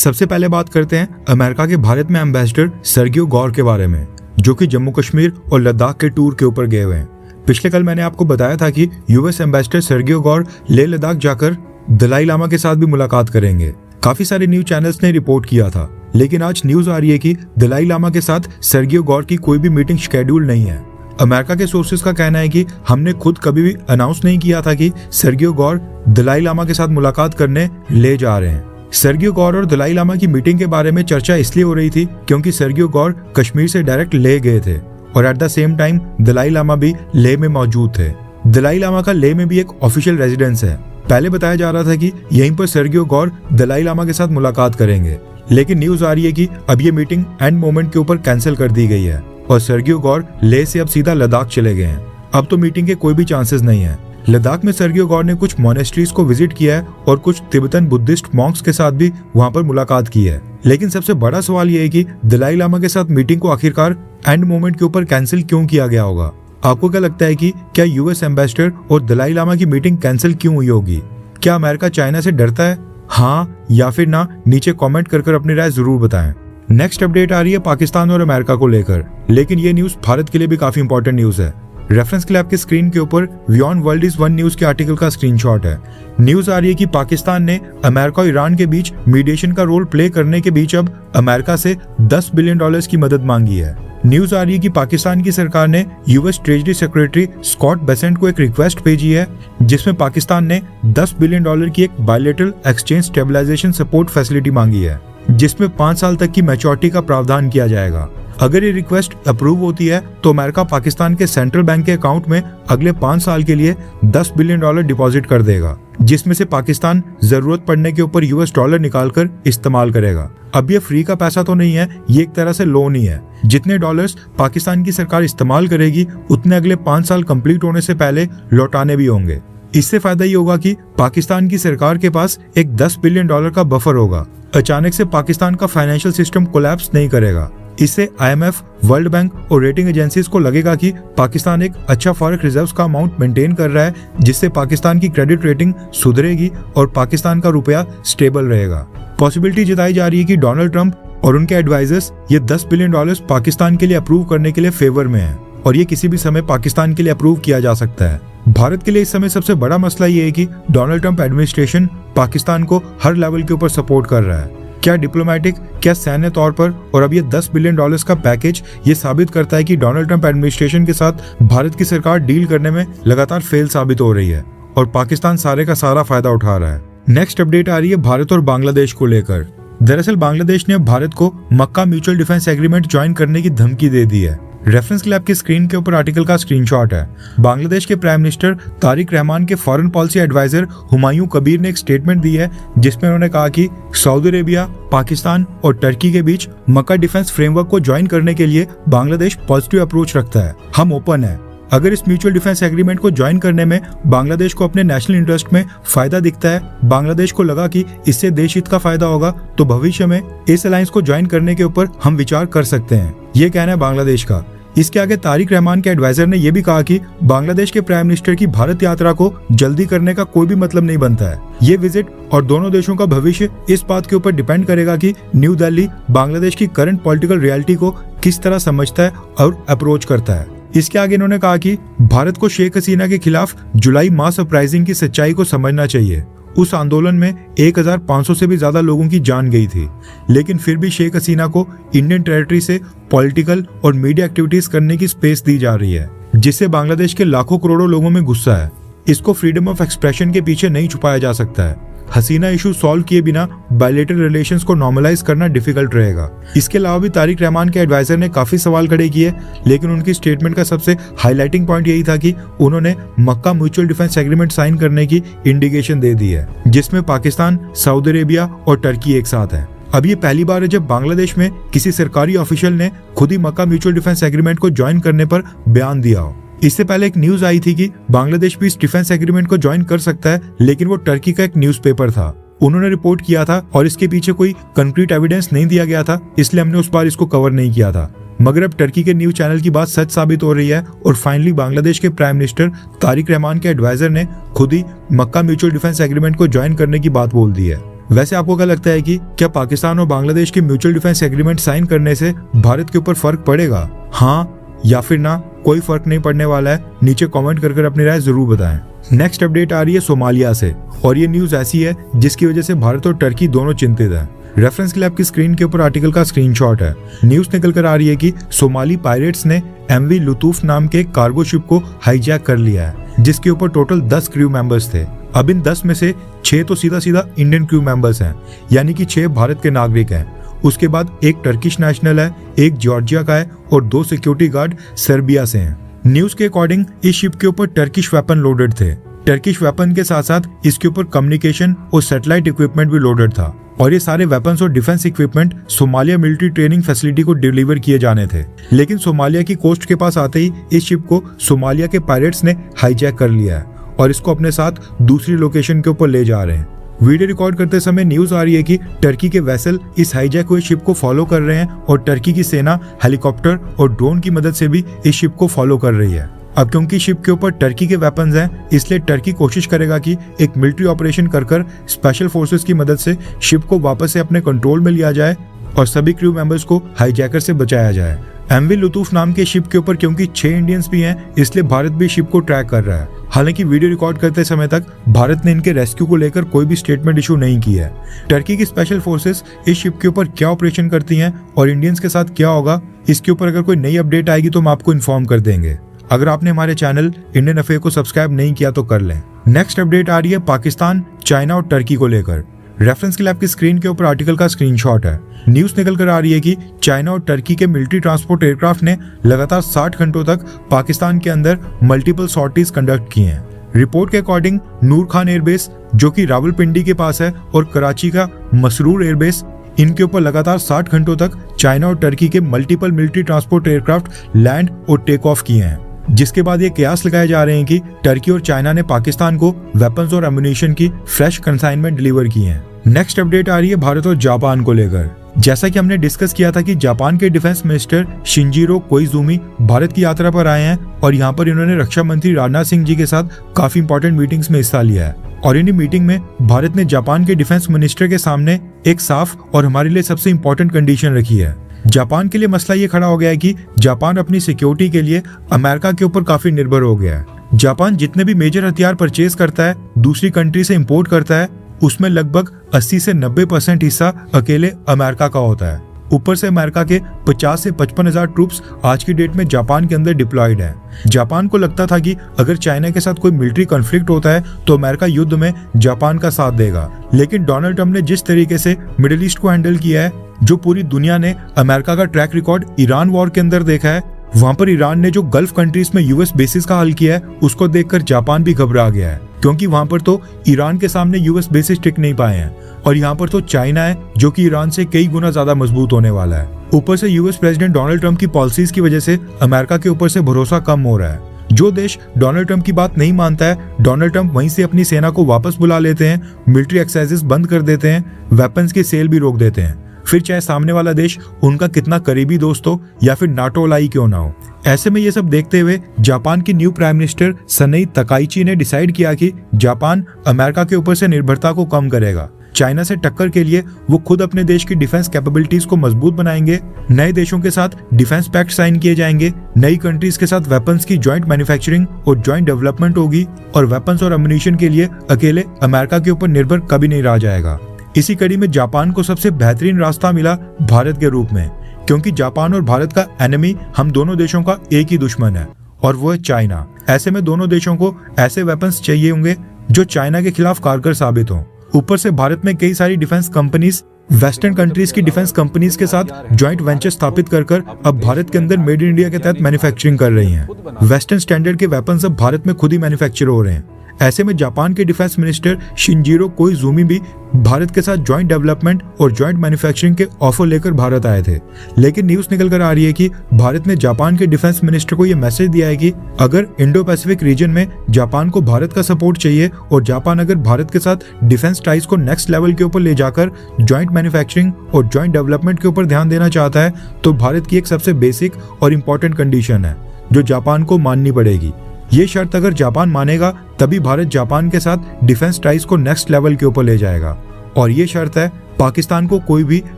सबसे पहले बात करते हैं अमेरिका के भारत में एम्बेसडर सर्गियो गौर के बारे में, जो कि जम्मू कश्मीर और लद्दाख के टूर के ऊपर गए हुए हैं। पिछले कल मैंने आपको बताया था कि यूएस एम्बेसडर सर्गियो गौर लेह लद्दाख जाकर दलाई लामा के साथ भी मुलाकात करेंगे। काफी सारे न्यूज चैनल्स ने रिपोर्ट किया था, लेकिन आज न्यूज आ रही है कि दलाई लामा के साथ सर्गियो गौर की कोई भी मीटिंग शेड्यूल नहीं है। अमेरिका के सोर्सेज का कहना है कि हमने खुद कभी भी अनाउंस नहीं किया था कि सर्गियो गौर दलाई लामा के साथ मुलाकात करने ले जा रहे हैं। सर्गियो गौर और दलाई लामा की मीटिंग के बारे में चर्चा इसलिए हो रही थी क्योंकि सर्गियो गौर कश्मीर से डायरेक्ट लेह गए थे और at the same time Dalai Lama भी लेह में मौजूद थे। दलाई लामा का लेह में भी एक ऑफिशियल रेजिडेंस है। पहले बताया जा रहा था कि यहीं पर सर्गियो गौर दलाई लामा के साथ मुलाकात करेंगे, लेकिन न्यूज आ रही है कि अब ये मीटिंग एंड मोमेंट के ऊपर कैंसिल कर दी गई है और सर्गियो गौर लेह से अब सीधा लद्दाख चले गए हैं। अब तो मीटिंग के कोई भी चांसेस नहीं है। लद्दाख में सर्गियो गौर ने कुछ मोनेस्ट्रीज को विजिट किया है और कुछ तिब्बतन बुद्धिस्ट मॉन्क्स के साथ भी वहां पर मुलाकात की है। लेकिन सबसे बड़ा सवाल यह है कि दलाई लामा के साथ मीटिंग को आखिरकार एंड मोमेंट के ऊपर कैंसिल क्यों किया गया होगा। आपको क्या लगता है कि क्या यूएस एम्बेसडर और दलाई लामा की मीटिंग कैंसिल क्यों हुई होगी? क्या अमेरिका चाइना से डरता है? हाँ या फिर ना, नीचे कमेंट कर अपनी राय जरूर बताएं। नेक्स्ट अपडेट आ रही है पाकिस्तान और अमेरिका को लेकर, लेकिन ये न्यूज भारत के लिए भी काफी इंपॉर्टेंट न्यूज है। रेफरेंस के लिए आपके स्क्रीन के ऊपर beyond world is one news के आर्टिकल का स्क्रीनशॉट है। न्यूज आ रही है कि पाकिस्तान ने अमेरिका और ईरान के बीच मीडिएशन का रोल प्ले करने के बीच अब अमेरिका से $10 बिलियन की मदद मांगी है। न्यूज आ रही है कि पाकिस्तान की सरकार ने US Treasury secretary Scott Bessent को एक रिक्वेस्ट भेजी है, जिसमें पाकिस्तान ने $10 बिलियन की एक bilateral exchange stabilisation support facility मांगी है, जिसमें 5 साल तक की मैच्योरिटी का प्रावधान किया जाएगा। अगर ये रिक्वेस्ट अप्रूव होती है तो अमेरिका पाकिस्तान के सेंट्रल बैंक के अकाउंट में अगले 5 साल के लिए $10 बिलियन डिपॉजिट कर देगा, जिसमें से पाकिस्तान जरूरत पड़ने के ऊपर यूएस डॉलर निकालकर इस्तेमाल करेगा। अब ये फ्री का पैसा तो नहीं है, ये एक तरह से लोन ही है। जितने डॉलर्स पाकिस्तान की सरकार इस्तेमाल करेगी उतने अगले 5 साल कंप्लीट होने से पहले लौटाने भी होंगे। इससे फायदा ये होगा कि पाकिस्तान की सरकार के पास एक $10 बिलियन का बफर होगा। अचानक से पाकिस्तान का फाइनेंशियल सिस्टम कोलैप्स नहीं करेगा। इससे आईएमएफ, वर्ल्ड बैंक और रेटिंग एजेंसीज को लगेगा कि पाकिस्तान एक अच्छा फॉरेन रिजर्व्स का अमाउंट मेंटेन कर रहा है, जिससे पाकिस्तान की क्रेडिट रेटिंग सुधरेगी और पाकिस्तान का रुपया स्टेबल रहेगा। पॉसिबिलिटी जताई जा रही है कि डोनाल्ड ट्रंप और उनके एडवाइजर्स ये $10 बिलियन पाकिस्तान के लिए अप्रूव करने के लिए फेवर में है और ये किसी भी समय पाकिस्तान के लिए अप्रूव किया जा सकता है। भारत के लिए इस समय सबसे बड़ा मसला ये है कि डोनाल्ड ट्रंप एडमिनिस्ट्रेशन पाकिस्तान को हर लेवल के ऊपर सपोर्ट कर रहा है, क्या डिप्लोमेटिक, क्या सैन्य तौर पर, और अब ये $10 बिलियन का पैकेज ये साबित करता है कि डोनाल्ड ट्रंप एडमिनिस्ट्रेशन के साथ भारत की सरकार डील करने में लगातार फेल साबित हो रही है और पाकिस्तान सारे का सारा फायदा उठा रहा है। नेक्स्ट अपडेट आ रही है भारत और बांग्लादेश को लेकर। दरअसल बांग्लादेश ने भारत को मक्का म्यूचुअल डिफेंस एग्रीमेंट ज्वाइन करने की धमकी दे दी है। रेफरेंस के लिए आपकी स्क्रीन के ऊपर आर्टिकल का स्क्रीनशॉट है। बांग्लादेश के प्राइम मिनिस्टर तारिक रहमान के foreign policy adviser Humayun Kabir ने एक स्टेटमेंट दी है, जिसमें उन्होंने कहा कि सऊदी अरेबिया, पाकिस्तान और टर्की के बीच मक्का डिफेंस फ्रेमवर्क को ज्वाइन करने के लिए बांग्लादेश पॉजिटिव अप्रोच रखता है। हम ओपन है। अगर इस म्यूचुअल डिफेंस एग्रीमेंट को ज्वाइन करने में बांग्लादेश को अपने नेशनल इंटरेस्ट में फायदा दिखता है, बांग्लादेश को लगा कि इससे देश हित का फायदा होगा, तो भविष्य में इस अलायंस को ज्वाइन करने के ऊपर हम विचार कर सकते हैं। ये कहना है बांग्लादेश का। इसके आगे तारिक रहमान के एडवाइजर ने यह भी कहा कि बांग्लादेश के प्राइम मिनिस्टर की भारत यात्रा को जल्दी करने का कोई भी मतलब नहीं बनता है। ये विजिट और दोनों देशों का भविष्य इस बात के ऊपर डिपेंड करेगा कि न्यू दिल्ली बांग्लादेश की करंट पॉलिटिकल रियलिटी को किस तरह समझता है और अप्रोच करता है। इसके आगे इन्होंने कहा कि भारत को शेख हसीना के खिलाफ जुलाई मास अपराइजिंग की सच्चाई को समझना चाहिए। उस आंदोलन में 1500 से भी ज्यादा लोगों की जान गई थी, लेकिन फिर भी शेख हसीना को इंडियन टेरिटरी से पॉलिटिकल और मीडिया एक्टिविटीज करने की स्पेस दी जा रही है, जिससे बांग्लादेश के लाखों करोड़ों लोगों में गुस्सा है। इसको फ्रीडम ऑफ एक्सप्रेशन के पीछे नहीं छुपाया जा सकता है। हसीना इशू सॉल्व किए बिना बायलैटरल रिलेशंस को नॉर्मलाइज करना डिफिकल्ट रहेगा। इसके अलावा भी तारिक रहमान के एडवाइजर ने काफी सवाल खड़े किए, लेकिन उनकी स्टेटमेंट का सबसे हाईलाइटिंग पॉइंट यही था कि उन्होंने मक्का म्यूचुअल डिफेंस एग्रीमेंट साइन करने की इंडिकेशन दे दी है, जिसमें पाकिस्तान, सऊदी अरेबिया और टर्की एक साथ है। अब ये पहली बार है जब बांग्लादेश में किसी सरकारी ऑफिशियल ने खुद ही मक्का म्यूचुअल डिफेंस एग्रीमेंट को ज्वाइन करने पर बयान दिया हो। इससे पहले एक न्यूज आई थी कि बांग्लादेश भी इस डिफेंस एग्रीमेंट को ज्वाइन कर सकता है, लेकिन वो टर्की का एक न्यूज़पेपर था, उन्होंने रिपोर्ट किया था और इसके पीछे कोई कंक्रीट एविडेंस नहीं दिया गया था, इसलिए हमने उस बार इसको कवर नहीं किया था। मगर अब टर्की के न्यूज चैनल की बात सच साबित हो रही है और फाइनली बांग्लादेश के प्राइम मिनिस्टर तारिक रहमान के एडवाइजर ने खुद ही मक्का म्यूचुअल डिफेंस एग्रीमेंट को ज्वाइन करने की बात बोल दी है। वैसे आपको क्या लगता है कि क्या पाकिस्तान और बांग्लादेश की म्यूचुअल डिफेंस एग्रीमेंट साइन करने से भारत के ऊपर फर्क पड़ेगा? हाँ या फिर ना, कोई फर्क नहीं पड़ने वाला है? नीचे कमेंट कर अपनी राय जरूर बताएं। नेक्स्ट अपडेट आ रही है सोमालिया से, और ये न्यूज ऐसी है जिसकी वजह से भारत और टर्की दोनों चिंतित है। रेफरेंस के लिए आपकी स्क्रीन के ऊपर आर्टिकल का स्क्रीनशॉट है। न्यूज निकल कर आ रही है कि सोमाली पायरेट्स ने MV लुतूफ नाम के एक कार्गो शिप को हाईजैक कर लिया है, जिसके ऊपर टोटल 10 क्रू मेंबर्स थे। अब इन 10 में से 6 तो सीधा सीधा इंडियन क्रू मेंबर्स हैं, यानी कि 6 भारत के नागरिक हैं। उसके बाद एक टर्किश नेशनल है, एक जॉर्जिया का है और 2 सिक्योरिटी गार्ड सर्बिया से हैं। न्यूज के अकॉर्डिंग इस शिप के ऊपर टर्किश वेपन लोडेड थे। टर्किश वेपन के साथ साथ इसके ऊपर कम्युनिकेशन और सैटेलाइट इक्विपमेंट भी लोडेड था, और ये सारे वेपन्स और defence equipment Somalia military training facility को डिलीवर किए जाने थे। लेकिन सोमालिया की कोस्ट के पास आते ही इस शिप को सोमालिया के पायरेट्स ने हाईजैक कर लिया है और इसको अपने साथ दूसरी लोकेशन के ऊपर ले जा रहे हैं। वीडियो रिकॉर्ड करते समय न्यूज आ रही है कि टर्की के वेसल इस हाईजैक हुए शिप को फॉलो कर रहे हैं और टर्की की सेना हेलीकॉप्टर और ड्रोन की मदद से भी इस शिप को फॉलो कर रही है। अब क्योंकि शिप के ऊपर टर्की के वेपन्स हैं, इसलिए टर्की कोशिश करेगा कि एक मिलिट्री ऑपरेशन कर स्पेशल फोर्सेस की मदद से शिप को वापस से अपने कंट्रोल में लिया जाए और सभी क्रू मेंबर्स को हाईजैकर से बचाया जाए। MV लुतूफ नाम के शिप के ऊपर क्योंकि 6 इंडियंस भी हैं, इसलिए भारत भी शिप को ट्रैक कर रहा है। हालांकि वीडियो रिकॉर्ड करते समय तक भारत ने इनके रेस्क्यू को लेकर कोई भी स्टेटमेंट इशू नहीं किया है। टर्की की स्पेशल फोर्सेस इस शिप के ऊपर क्या ऑपरेशन करती हैं और इंडियंस के साथ क्या होगा, इसके ऊपर अगर कोई नई अपडेट आएगी तो हम आपको इन्फॉर्म कर देंगे। अगर आपने हमारे चैनल इंडियन अफेयर को सब्सक्राइब नहीं किया तो कर लें। नेक्स्ट अपडेट आ रही है पाकिस्तान, चाइना और टर्की को लेकर। रेफरेंस के लिए आपकी स्क्रीन के ऊपर आर्टिकल का स्क्रीनशॉट है। न्यूज निकल कर आ रही है कि चाइना और टर्की के मिलिट्री ट्रांसपोर्ट एयरक्राफ्ट ने लगातार 60 घंटों तक पाकिस्तान के अंदर मल्टीपल सॉर्टीज कंडक्ट की हैं। रिपोर्ट के अकॉर्डिंग नूर खान एयरबेस, जो कि रावलपिंडी के पास है, और कराची का मसरूर एयरबेस, इनके ऊपर लगातार 60 घंटों तक चाइना और टर्की के multiple military transport aircraft land और टेक ऑफ किए हैं। जिसके बाद ये कयास लगाए जा रहे हैं कि टर्की और चाइना ने पाकिस्तान को वेपन्स और एमुनिशन की फ्रेश कंसाइनमेंट डिलीवर की हैं। नेक्स्ट अपडेट आ रही है भारत और जापान को लेकर। जैसा कि हमने डिस्कस किया था कि जापान के defence minister Shinjiro Koizumi Bharat की यात्रा पर आए हैं और यहाँ पर इन्होंने रक्षा मंत्री राजनाथ सिंह जी के साथ काफी इंपॉर्टेंट मीटिंग्स में हिस्सा लिया है। और इन्हीं मीटिंग में भारत ने जापान के डिफेंस मिनिस्टर के सामने एक साफ और हमारे लिए सबसे इम्पोर्टेंट कंडीशन रखी है। जापान के लिए मसला ये खड़ा हो गया है कि जापान अपनी सिक्योरिटी के लिए अमेरिका के ऊपर काफी निर्भर हो गया है। जापान जितने भी मेजर हथियार परचेज करता है, दूसरी कंट्री से इंपोर्ट करता है, उसमें लगभग 80 से 90% हिस्सा अकेले अमेरिका का होता है। ऊपर से अमेरिका के 50 से 55 हजार ट्रूप्स आज की डेट में जापान के अंदर डिप्लॉयड हैं। जापान को लगता था कि अगर चाइना के साथ कोई मिलिट्री कॉन्फ्लिक्ट होता है तो अमेरिका युद्ध में जापान का साथ देगा। लेकिन डोनाल्ड ट्रंप ने जिस तरीके से मिडिल ईस्ट को हैंडल किया है, जो पूरी दुनिया ने अमेरिका का ट्रैक रिकॉर्ड ईरान वॉर के अंदर देखा है, वहां पर ईरान ने जो गल्फ कंट्रीज में यूएस बेसिस का हल किया है, उसको देखकर जापान भी घबरा गया है। क्योंकि वहां पर तो ईरान के सामने यूएस बेसिस टिक नहीं पाए हैं और यहाँ पर तो चाइना है जो कि ईरान से कई गुना ज्यादा मजबूत होने वाला है। ऊपर से यूएस प्रेसिडेंट डोनाल्ड ट्रंप की पॉलिसीज की वजह से अमेरिका के ऊपर से भरोसा कम हो रहा है। जो देश डोनाल्ड ट्रंप की बात नहीं मानता है, डोनाल्ड ट्रंप वहीं से अपनी सेना को वापस बुला लेते हैं, मिलिट्री एक्सरसाइजेस बंद कर देते हैं, वेपन्स की सेल भी रोक देते हैं। फिर चाहे सामने वाला देश उनका कितना करीबी दोस्त हो या फिर नाटो लाई क्यों ना हो। ऐसे में ये सब देखते हुए जापान की न्यू प्राइम मिनिस्टर सनई तकाइची ने डिसाइड किया कि जापान अमेरिका के ऊपर से निर्भरता को कम करेगा। चाइना से टक्कर के लिए वो खुद अपने देश की डिफेंस कैपेबिलिटीज को मजबूत बनाएंगे, नए देशों के साथ डिफेंस पैक्ट साइन किए जाएंगे, नई कंट्रीज के साथ वेपन्स की ज्वाइंट मैन्युफैक्चरिंग और ज्वाइंट डेवलपमेंट होगी और वेपन्स और एमुनिशन के लिए अकेले अमेरिका के ऊपर निर्भर कभी नहीं रहा जाएगा। इसी कड़ी में जापान को सबसे बेहतरीन रास्ता मिला भारत के रूप में, क्योंकि जापान और भारत का एनिमी हम दोनों देशों का एक ही दुश्मन है और वो है चाइना। ऐसे में दोनों देशों को ऐसे वेपन्स चाहिए होंगे जो चाइना के खिलाफ कारगर साबित हों। ऊपर से भारत में कई सारी डिफेंस कंपनीज वेस्टर्न कंट्रीज की डिफेंस कंपनीज के साथ ज्वाइंट वेंचर स्थापित कर अब भारत के अंदर मेड इन इंडिया के तहत मैन्युफैक्चरिंग कर रही हैं। वेस्टर्न स्टैंडर्ड के वेपन्स अब भारत में खुद ही मैन्युफैक्चर हो रहे हैं। ऐसे में जापान के डिफेंस मिनिस्टर शिंजिरो कोइजुमी भी भारत के साथ ज्वाइंट डेवलपमेंट और ज्वाइंट मैन्युफैक्चरिंग के ऑफर लेकर भारत आए थे। लेकिन न्यूज निकल कर आ रही है कि भारत ने जापान के डिफेंस मिनिस्टर को यह मैसेज दिया है कि अगर इंडो पैसिफिक रीजन में जापान को भारत का सपोर्ट चाहिए और जापान अगर भारत के साथ डिफेंस टाइज को नेक्स्ट लेवल के ऊपर ले जाकर ज्वाइंट मैन्युफैक्चरिंग और ज्वाइंट डेवलपमेंट के ऊपर ध्यान देना चाहता है, तो भारत की एक सबसे बेसिक और इम्पोर्टेंट कंडीशन है जो जापान को माननी पड़ेगी। ये शर्त अगर जापान मानेगा तभी भारत जापान के साथ डिफेंस टाइज को नेक्स्ट लेवल के ऊपर ले जाएगा। और ये शर्त है पाकिस्तान को कोई भी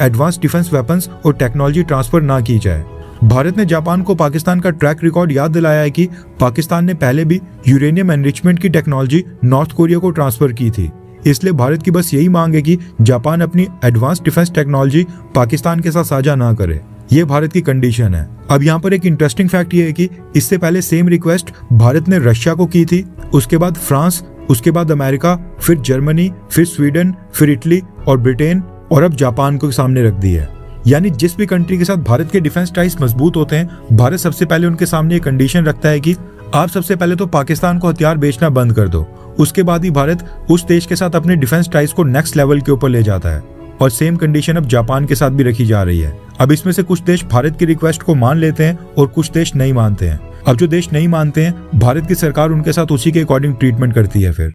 एडवांस डिफेंस वेपन्स और टेक्नोलॉजी ट्रांसफर ना की जाए। भारत ने जापान को पाकिस्तान का ट्रैक रिकॉर्ड याद दिलाया है कि पाकिस्तान ने पहले भी यूरेनियम एनरिचमेंट की टेक्नोलॉजी नॉर्थ कोरिया को ट्रांसफर की थी। इसलिए भारत की बस यही मांग है कि जापान अपनी एडवांस डिफेंस टेक्नोलॉजी पाकिस्तान के साथ साझा ना करे। ये भारत की कंडीशन है। अब यहाँ पर एक इंटरेस्टिंग फैक्ट ये है कि इससे पहले सेम रिक्वेस्ट भारत ने रशिया को की थी, उसके बाद फ्रांस, उसके बाद अमेरिका, फिर जर्मनी, फिर स्वीडन, फिर इटली और ब्रिटेन, और अब जापान को सामने रख दी है। यानी जिस भी कंट्री के साथ भारत के डिफेंस टाइज मजबूत होते हैं, भारत सबसे पहले उनके सामने ये कंडीशन रखता है कि आप सबसे पहले तो पाकिस्तान को हथियार बेचना बंद कर दो। उसके बाद ही भारत उस देश के साथ अपने डिफेंस टाइज को नेक्स्ट लेवल के ऊपर ले जाता है। और सेम कंडीशन अब जापान के साथ भी रखी जा रही है। अब इसमें से कुछ देश भारत की रिक्वेस्ट को मान लेते हैं और कुछ देश नहीं मानते हैं। अब जो देश नहीं मानते हैं, भारत की सरकार उनके साथ उसी के अकॉर्डिंग ट्रीटमेंट करती है फिर।